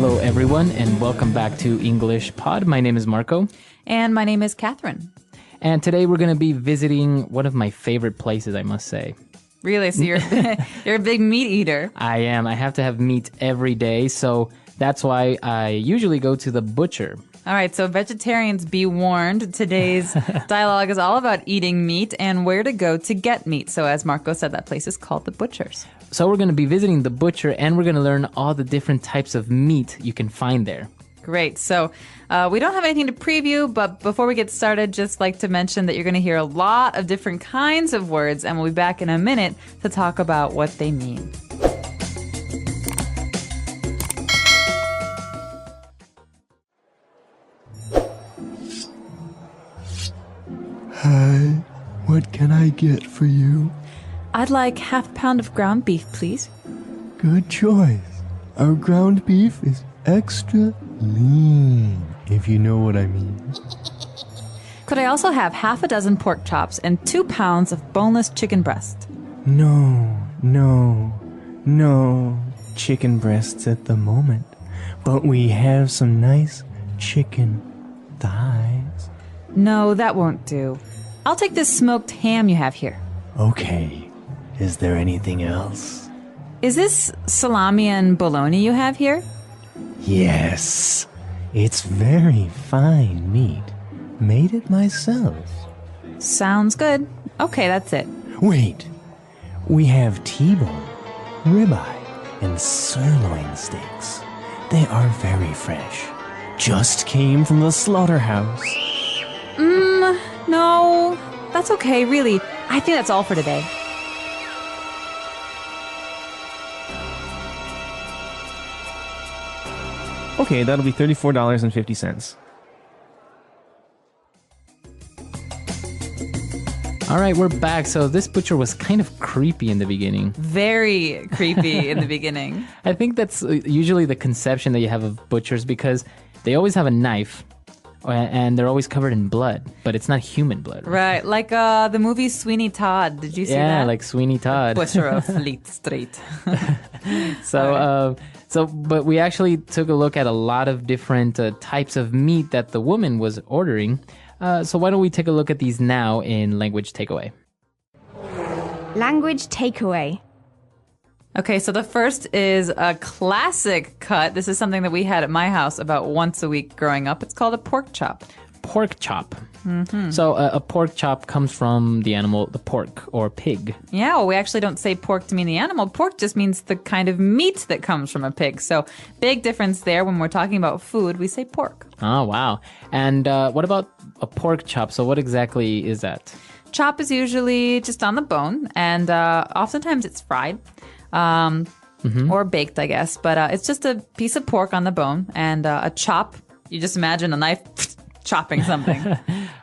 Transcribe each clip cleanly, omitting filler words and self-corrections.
Hello, everyone, and welcome back to English Pod. My name is Marco. And my name is Catherine. And today we're going to be visiting one of my favorite places, I must say. Really? So you're a big meat eater. I am. I have to have meat every day, so that's why I usually go to the butcher. All right, so vegetarians, be warned. Today's dialogue is all about eating meat and where to go to get meat. So as Marco said, that place is called the Butcher's. So we're going to be visiting the butcher, and we're going to learn all the different types of meat you can find there. Great. So we don't have anything to preview, but before we get started, just like to mention that you're going to hear a lot of different kinds of words, and we'll be back in a minute to talk about what they mean. Hi, what can I get for you? I'd like half a pound of ground beef, please. Good choice. Our ground beef is extra lean, if you know what I mean. Could I also have half a dozen pork chops and 2 pounds of boneless chicken breast? No chicken breasts at the moment, but we have some nice chicken thighs. No, that won't do. I'll take this smoked ham you have here. Okay, is there anything else? Is this salami and bologna you have here? Yes, it's very fine meat. Made it myself. Sounds good. Okay, that's it. Wait, we have T-bone, ribeye, and sirloin steaks. They are very fresh. Just came from the slaughterhouse. No, that's okay, really. I think that's all for today. Okay, that'll be $34.50. All right, we're back. So this butcher was kind of creepy in the beginning. Very creepy in the beginning. I think that's usually the conception that you have of butchers because they always have a knife and they're always covered in blood, but it's not human blood. Right, like the movie Sweeney Todd. Did you see that? Yeah, like Sweeney Todd. Butcher of Fleet Street. But we actually took a look at a lot of different types of meat that the woman was ordering. So why don't we take a look at these now in Language Takeaway? Language takeaway. Okay, so the first is a classic cut. This is something that we had at my house about once a week growing up. It's called a pork chop. Pork chop. Mm-hmm. So a pork chop comes from the animal, the pork or pig. Yeah, well, we actually don't say pork to mean the animal. Pork just means the kind of meat that comes from a pig. So big difference there. When we're talking about food, we say pork. Oh, wow. And what about a pork chop? So what exactly is that? Chop is usually just on the bone, and oftentimes it's fried. Or baked, I guess. But it's just a piece of pork on the bone, and a chop. You just imagine a knife chopping something.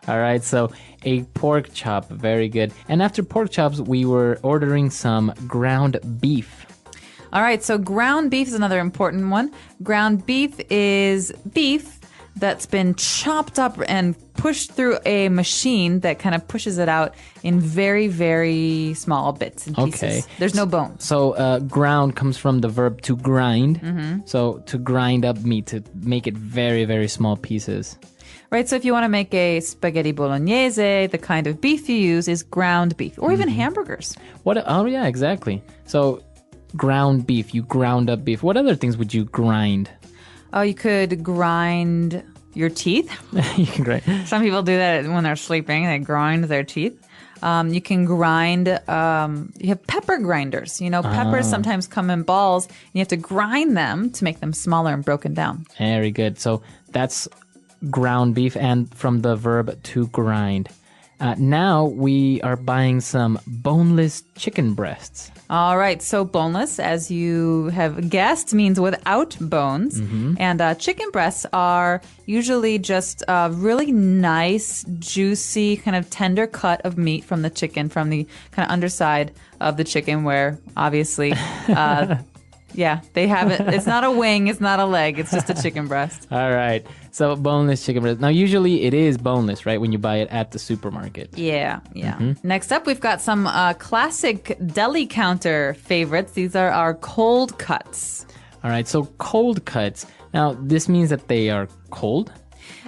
All right, so a pork chop, very good. And after pork chops, we were ordering some ground beef. All right, so ground beef is another important one. Ground beef is beef that's been chopped up and pushed through a machine that kind of pushes it out in very, very small bits and pieces. Okay. There's no bones. So ground comes from the verb to grind. Mm-hmm. So to grind up meat, to make it very, very small pieces. Right, so if you want to make a spaghetti bolognese, the kind of beef you use is ground beef, or even hamburgers. Oh, yeah, exactly. So ground beef, you ground up beef. What other things would you grind? Oh, you could grind your teeth. You can grind. Some people do that when they're sleeping. They grind their teeth. You can grind, you have pepper grinders. You know, peppers sometimes come in balls, and you have to grind them to make them smaller and broken down. Very good. So that's ground beef, and from the verb to grind. Now we are buying some boneless chicken breasts. All right, so boneless, as you have guessed, means without bones. Mm-hmm. And chicken breasts are usually just a really nice, juicy, kind of tender cut of meat from the chicken, from the kind of underside of the chicken, where obviously Yeah, they have it. It's not a wing. It's not a leg. It's just a chicken breast. All right. So boneless chicken breast. Now, usually it is boneless, right? When you buy it at the supermarket. Yeah. Next up, we've got some classic deli counter favorites. These are our cold cuts. All right, so cold cuts. Now, this means that they are cold?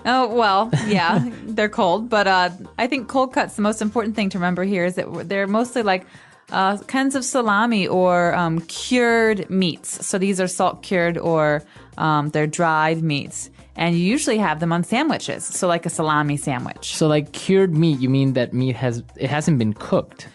Oh, well, yeah, they're cold. But I think cold cuts, the most important thing to remember here is that they're mostly like kinds of salami or cured meats. So these are salt cured or they're dried meats. And you usually have them on sandwiches. So like a salami sandwich. So like cured meat, you mean that meat hasn't been cooked?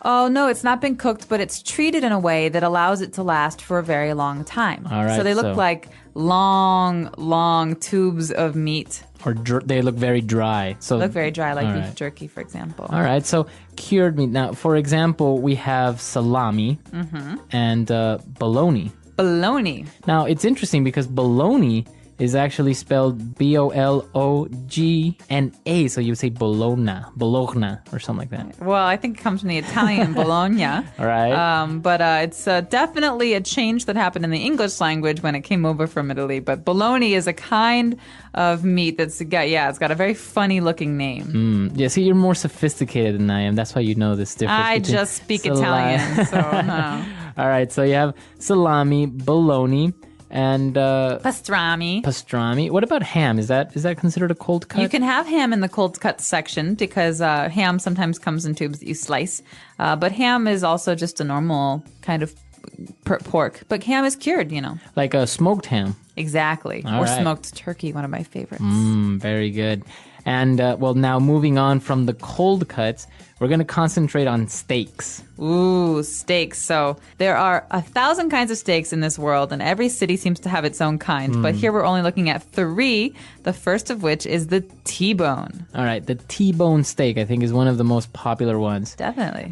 Oh, no, it's not been cooked, but it's treated in a way that allows it to last for a very long time. All right, so they look like long tubes of meat. Or they look very dry. So Look very dry, like all beef right. jerky, for example. All right, so cured meat. Now, for example, we have salami and bologna. Bologna. Now, it's interesting because bologna is actually spelled B-O-L-O-G-N-A. So you would say bologna or something like that. Well, I think it comes from the Italian Bologna. All right. But it's definitely a change that happened in the English language when it came over from Italy. But bologna is a kind of meat it's got a very funny looking name. Yeah, see, you're more sophisticated than I am. That's why you know this difference. I between just speak salami. Italian, so no. All right, so you have salami, bologna, and Pastrami. What about ham? Is that considered a cold cut? You can have ham in the cold cut section because ham sometimes comes in tubes that you slice. But ham is also just a normal kind of pork. But ham is cured, Like a smoked ham. Exactly. All or right. smoked turkey, one of my favorites. Very good. And now moving on from the cold cuts, we're going to concentrate on steaks. Ooh, steaks. So there are 1,000 kinds of steaks in this world, and every city seems to have its own kind. But here we're only looking at 3, the first of which is the T-bone. All right, the T-bone steak, I think, is one of the most popular ones. Definitely.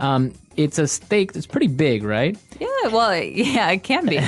It's a steak that's pretty big, right? Yeah, well, yeah, it can be.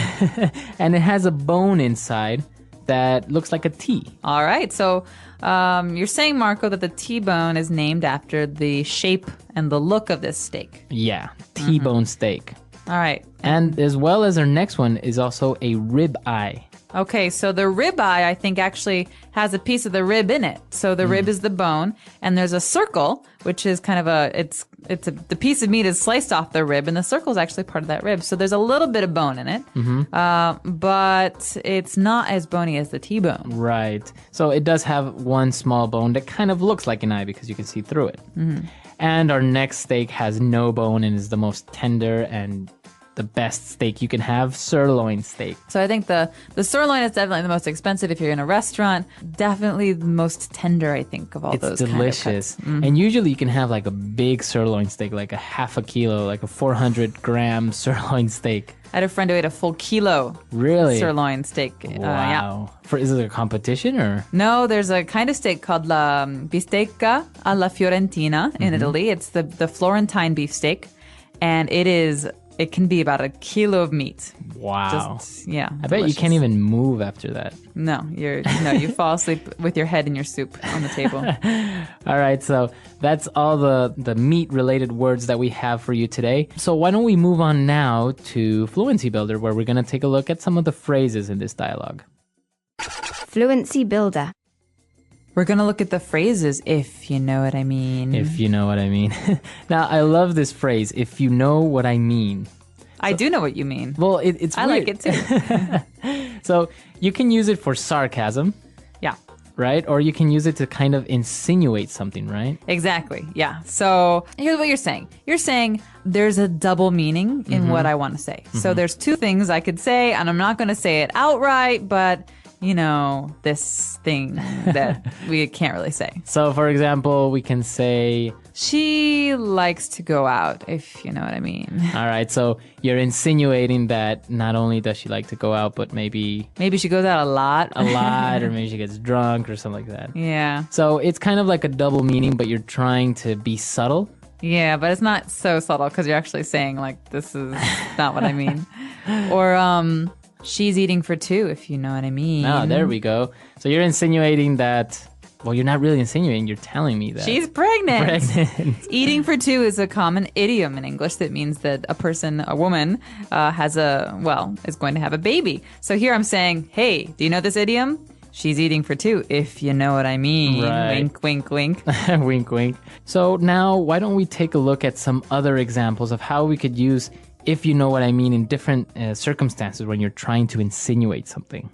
And it has a bone inside that looks like a T. All right. So you're saying, Marco, that the T-bone is named after the shape and the look of this steak. Yeah, T-bone steak. All right. And as well as our next one is also a rib eye. Okay, so the rib eye, I think, actually has a piece of the rib in it. So the rib is the bone, and there's a circle, which is kind of the piece of meat is sliced off the rib, and the circle is actually part of that rib. So there's a little bit of bone in it, but it's not as bony as the T-bone. Right. So it does have one small bone that kind of looks like an eye because you can see through it. And our next steak has no bone and is the most tender and the best steak you can have, sirloin steak. So I think the sirloin is definitely the most expensive if you're in a restaurant. Definitely the most tender, I think, of all those Delicious. kind of cuts. And usually you can have like a big sirloin steak, like a half a kilo, like a 400-gram sirloin steak. I had a friend who ate a full kilo Really? sirloin steak. Yeah. Wow. Is it a competition or? No, there's a kind of steak called la bistecca alla fiorentina in Italy. It's the Florentine beef steak, and it can be about a kilo of meat. Wow. Yeah. I bet you can't even move after that. No, you fall asleep with your head in your soup on the table. All right, so that's all the meat-related words that we have for you today. So why don't we move on now to Fluency Builder, where we're going to take a look at some of the phrases in this dialogue. Fluency Builder. We're going to look at the phrases, if you know what I mean. If you know what I mean. Now, I love this phrase, if you know what I mean. I do know what you mean. Well, it's I weird. like it too. So you can use it for sarcasm, Yeah. right? Or you can use it to kind of insinuate something, right? Exactly. Yeah. So here's what you're saying. You're saying there's a double meaning in what I want to say. So there's 2 things I could say, and I'm not going to say it outright, but this thing that we can't really say. So, for example, we can say, She likes to go out, if you know what I mean. all right, so you're insinuating that not only does she like to go out, but maybe Maybe she goes out a lot. a lot, or maybe she gets drunk or something like that. Yeah. So it's kind of like a double meaning, but you're trying to be subtle. Yeah, but it's not so subtle because you're actually saying, like, this is not what I mean. Or, she's eating for 2, if you know what I mean. Oh, there we go. So you're insinuating that, well, you're not really insinuating, you're telling me that. She's pregnant. pregnant. Eating for 2 is a common idiom in English that means that a woman, is going to have a baby. So here I'm saying, hey, do you know this idiom? She's eating for 2, if you know what I mean. Right. Wink, wink, wink. Wink, wink. So now, why don't we take a look at some other examples of how we could use if you know what I mean, in different circumstances when you're trying to insinuate something.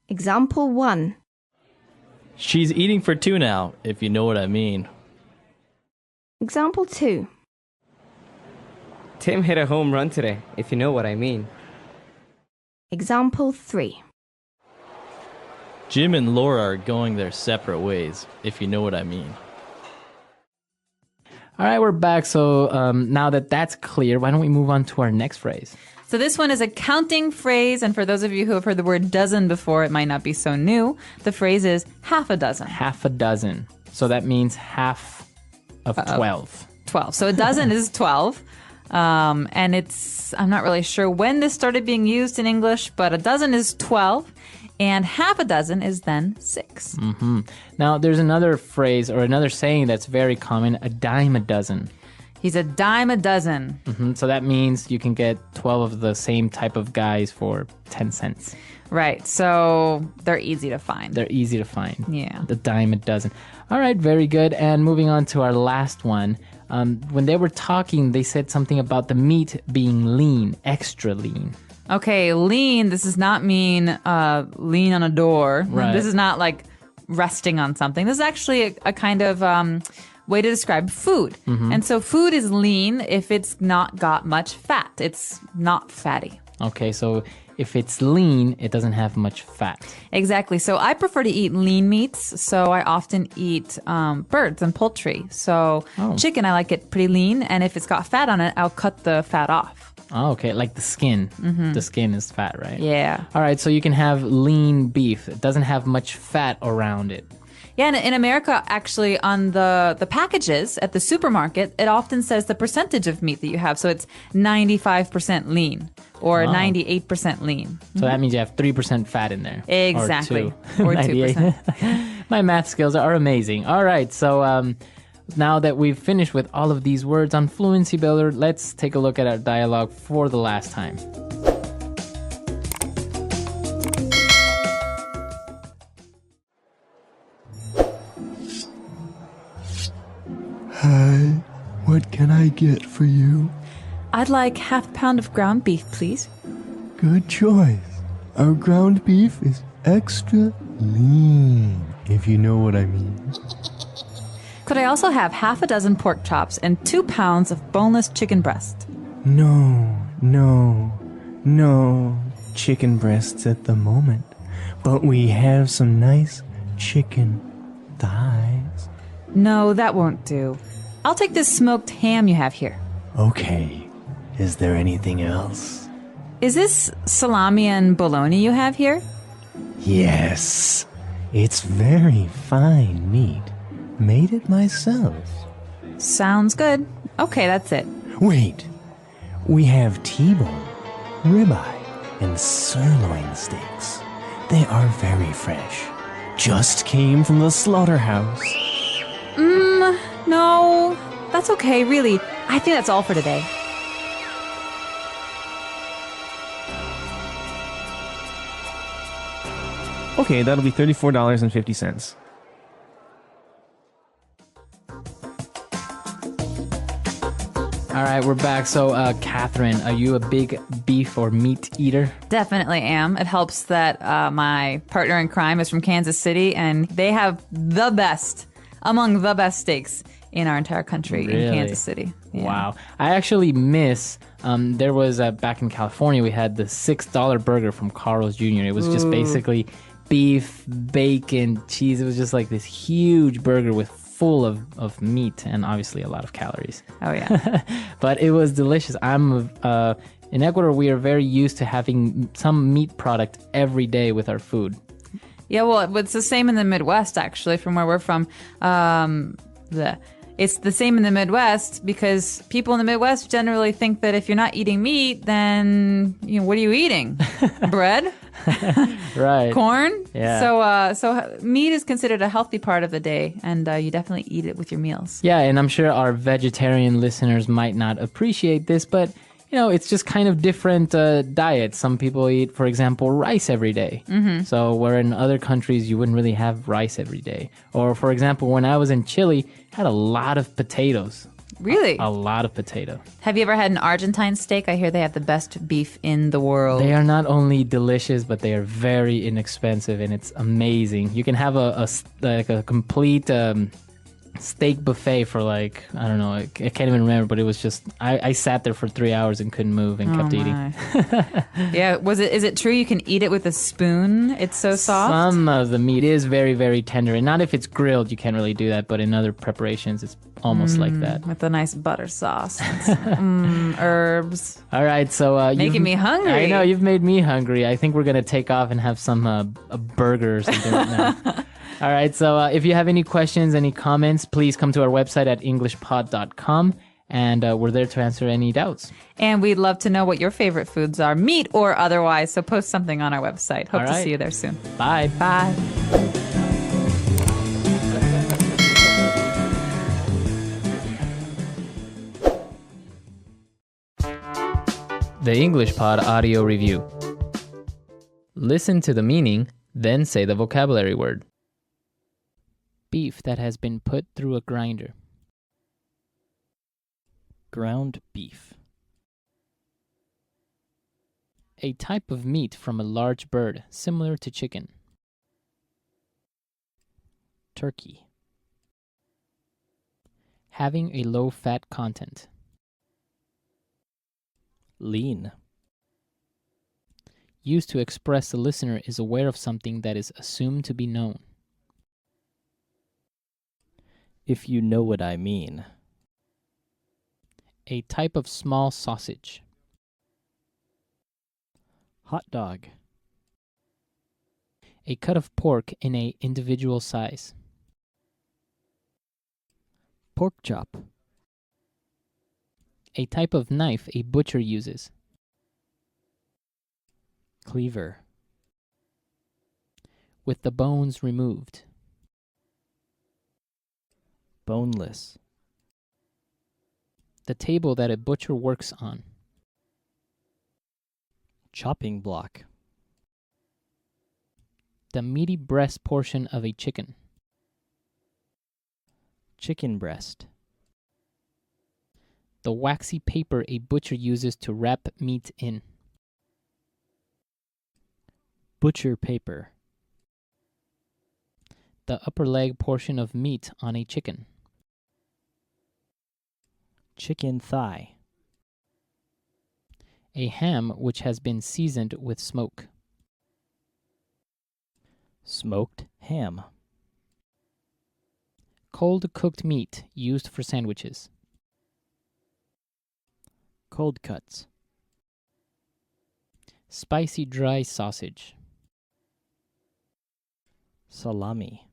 Example 1. She's eating for two now, if you know what I mean. Example 2. Tim hit a home run today, if you know what I mean. Example 3. Jim and Laura are going their separate ways, if you know what I mean. All right, we're back. So now that that's clear, why don't we move on to our next phrase? So this one is a counting phrase, and for those of you who have heard the word dozen before, it might not be so new. The phrase is half a dozen. Half a dozen. So that means half of 12. 12. So a dozen is 12. And I'm not really sure when this started being used in English, but a dozen is 12. And half a dozen is then 6. Mm-hmm. Now, there's another phrase or another saying that's very common, a dime a dozen. He's a dime a dozen. Mm-hmm. So that means you can get 12 of the same type of guys for 10 cents. Right. So they're easy to find. They're easy to find. Yeah. The dime a dozen. All right, very good. And moving on to our last one. When they were talking, they said something about the meat being lean, extra lean. Okay, lean, this does not mean lean on a door. Right. This is not like resting on something. This is actually a kind of way to describe food. Mm-hmm. And so food is lean if it's not got much fat. It's not fatty. Okay, so if it's lean, it doesn't have much fat. Exactly. So I prefer to eat lean meats. So I often eat birds and poultry. So chicken, I like it pretty lean. And if it's got fat on it, I'll cut the fat off. Oh, okay, like the skin. Mm-hmm. The skin is fat, right? Yeah. All right, so you can have lean beef. It doesn't have much fat around it. Yeah, and in America, actually, on the packages at the supermarket, it often says the percentage of meat that you have. So it's 95% lean or 98% lean. So that means you have 3% fat in there. Exactly. Or 2%. 2%. My math skills are amazing. All right, so now that we've finished with all of these words on Fluency Builder, let's take a look at our dialogue for the last time. Hi, what can I get for you? I'd like half a pound of ground beef, please. Good choice. Our ground beef is extra lean, if you know what I mean. Could I also have half a dozen pork chops and 2 pounds of boneless chicken breast? No chicken breasts at the moment, but we have some nice chicken thighs. No, that won't do. I'll take this smoked ham you have here. Okay, is there anything else? Is this salami and bologna you have here? Yes, it's very fine meat. Made it myself. Sounds good. Okay, that's it. Wait, we have T-bone, ribeye, and sirloin steaks. They are very fresh. Just came from the slaughterhouse. No, that's okay, really. I think that's all for today. Okay, that'll be $34.50. All right, we're back. So, Catherine, are you a big beef or meat eater? Definitely am. It helps that my partner in crime is from Kansas City, and they have among the best steaks in our entire country in Kansas City. Yeah. Wow. I actually miss, there was, back in California, we had the $6 burger from Carl's Jr. It was just basically beef, bacon, cheese. It was just like this huge burger with full of meat and obviously a lot of calories. Oh, yeah. But it was delicious. In Ecuador, we are very used to having some meat product every day with our food. Yeah, well, it's the same in the Midwest, actually, from where we're from. It's the same in the Midwest because people in the Midwest generally think that if you're not eating meat, then what are you eating? Bread? Right. Corn? Yeah. So meat is considered a healthy part of the day, and you definitely eat it with your meals. Yeah, and I'm sure our vegetarian listeners might not appreciate this, but it's just kind of different diets. Some people eat, for example, rice every day. Mm-hmm. So where in other countries you wouldn't really have rice every day. Or, for example, when I was in Chile, I had a lot of potatoes. Really? A lot of potato. Have you ever had an Argentine steak? I hear they have the best beef in the world. They are not only delicious, but they are very inexpensive, and it's amazing. You can have a complete steak buffet for like, I don't know, I can't even remember, but it was just, I sat there for 3 hours and couldn't move and kept eating. Yeah, is it true you can eat it with a spoon? It's so soft? Some of the meat is very, very tender, and not if it's grilled, you can't really do that, but in other preparations, it's almost like that. With a nice butter sauce. And some, herbs. All right, so Making me hungry. I know, you've made me hungry. I think we're going to take off and have some a burger or something right now. All right, so if you have any questions, any comments, please come to our website at eslpod.com, and we're there to answer any doubts. And we'd love to know what your favorite foods are, meat or otherwise, so post something on our website. Hope to see you there soon. Bye. Bye. The English Pod Audio Review. Listen to the meaning, then say the vocabulary word. Beef that has been put through a grinder. Ground beef. A type of meat from a large bird, similar to chicken. Turkey. Having a low fat content. Lean. Used to express the listener is aware of something that is assumed to be known. If you know what I mean. A type of small sausage. Hot dog. A cut of pork in a individual size. Pork chop. A type of knife a butcher uses. Cleaver. With the bones removed. Boneless. The table that a butcher works on. Chopping block. The meaty breast portion of a chicken. Chicken breast. The waxy paper a butcher uses to wrap meat in. Butcher paper. The upper leg portion of meat on a chicken. Chicken thigh. A ham which has been seasoned with smoke. Smoked ham. Cold cooked meat used for sandwiches. Cold cuts. Spicy dry sausage. Salami.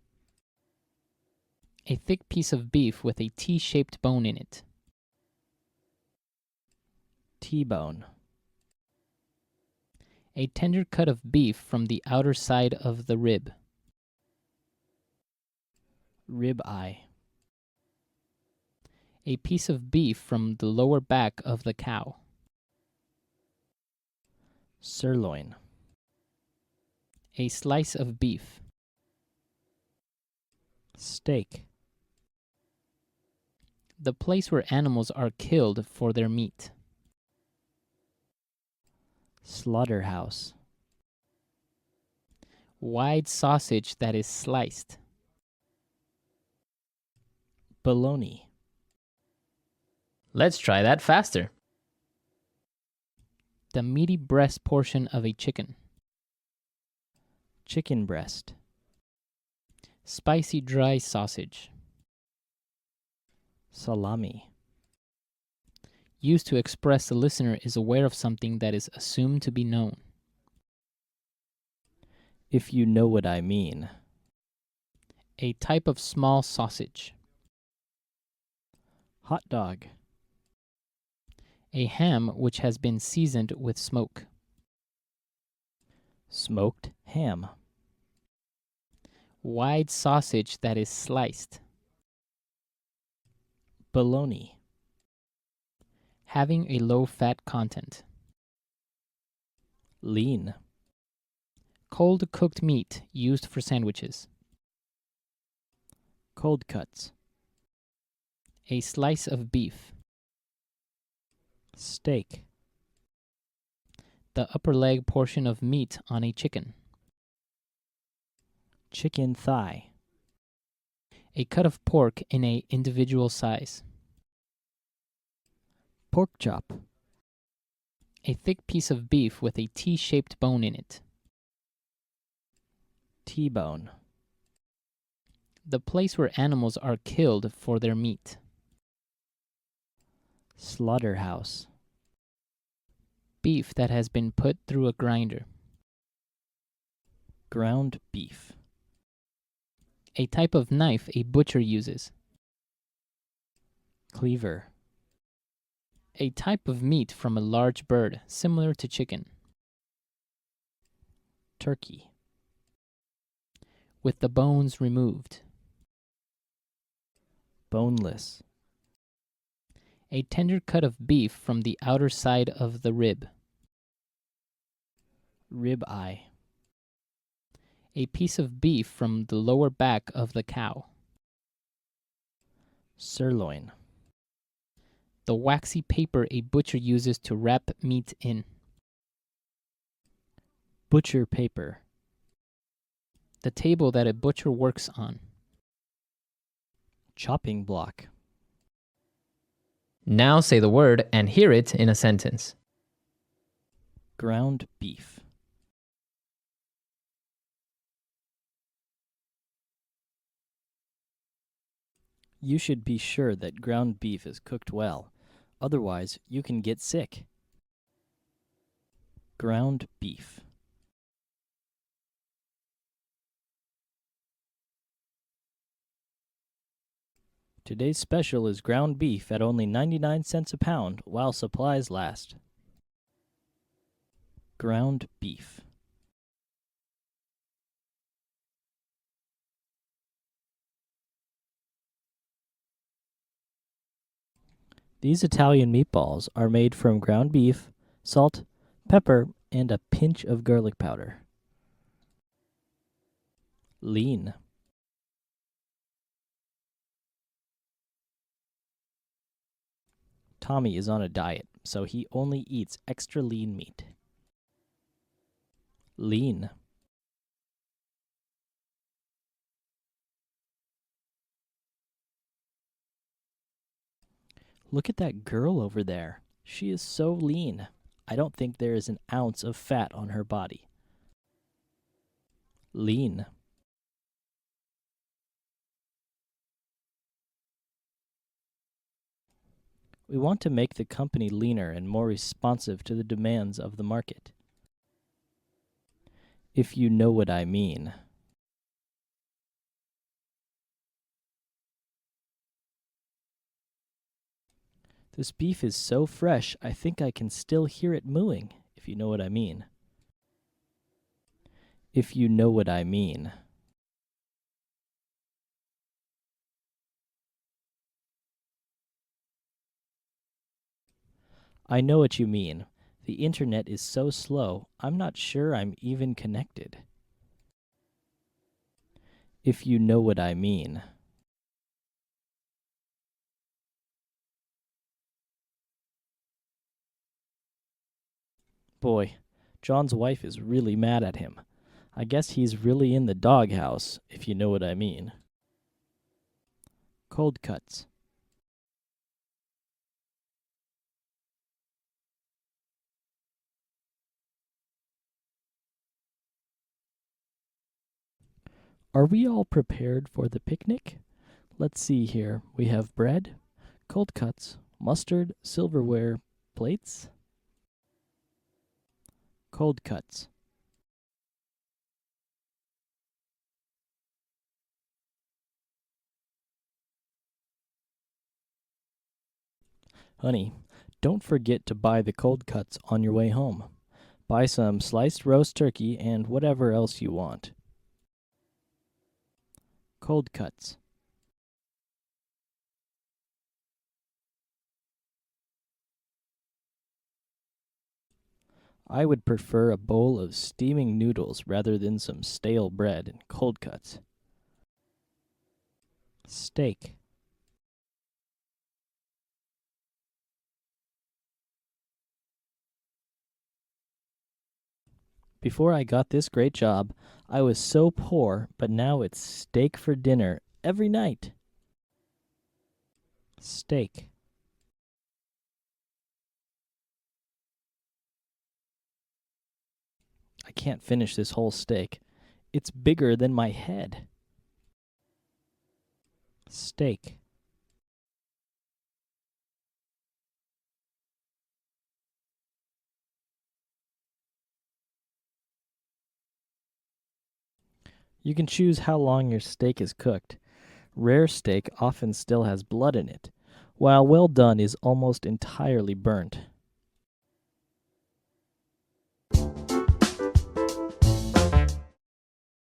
A thick piece of beef with a T-shaped bone in it. T-bone. A tender cut of beef from the outer side of the rib. Rib eye. A piece of beef from the lower back of the cow. Sirloin. A slice of beef. Steak. The place where animals are killed for their meat. Slaughterhouse. Wide sausage that is sliced. Bologna. Let's try that faster. The meaty breast portion of a chicken. Chicken breast. Spicy dry sausage. Salami. Used to express the listener is aware of something that is assumed to be known. If you know what I mean. A type of small sausage. Hot dog. A ham which has been seasoned with smoke. Smoked ham. Wide sausage that is sliced. Bologna. Having a low fat content. Lean. Cold cooked meat used for sandwiches. Cold cuts. A slice of beef. Steak. The upper leg portion of meat on a chicken. Chicken thigh. A cut of pork in a individual size. Pork chop. A thick piece of beef with a T-shaped bone in it. T-bone. The place where animals are killed for their meat. Slaughterhouse. Beef that has been put through a grinder. Ground beef. A type of knife a butcher uses. Cleaver. A type of meat from a large bird, similar to chicken. Turkey. With the bones removed. Boneless. A tender cut of beef from the outer side of the rib. Rib eye. A piece of beef from the lower back of the cow. Sirloin. The waxy paper a butcher uses to wrap meat in. Butcher paper. The table that a butcher works on. Chopping block. Now say the word and hear it in a sentence. Ground beef. You should be sure that ground beef is cooked well. Otherwise, you can get sick. Ground beef. Today's special is ground beef at only 99 cents a pound while supplies last. Ground beef. These Italian meatballs are made from ground beef, salt, pepper, and a pinch of garlic powder. Lean. Tommy is on a diet, so he only eats extra lean meat. Lean. Look at that girl over there. She is so lean. I don't think there is an ounce of fat on her body. Lean. We want to make the company leaner and more responsive to the demands of the market. If you know what I mean. This beef is so fresh, I think I can still hear it mooing, if you know what I mean. If you know what I mean. I know what you mean. The internet is so slow, I'm not sure I'm even connected. If you know what I mean. Boy, John's wife is really mad at him. I guess he's really in the doghouse, if you know what I mean. Cold cuts. Are we all prepared for the picnic? Let's see here. We have bread, cold cuts, mustard, silverware, plates. Cold cuts. Honey, don't forget to buy the cold cuts on your way home. Buy some sliced roast turkey and whatever else you want. Cold cuts. I would prefer a bowl of steaming noodles rather than some stale bread and cold cuts. Steak. Before I got this great job, I was so poor, but now it's steak for dinner every night. Steak. I can't finish this whole steak. It's bigger than my head. Steak. You can choose how long your steak is cooked. Rare steak often still has blood in it, while well done is almost entirely burnt.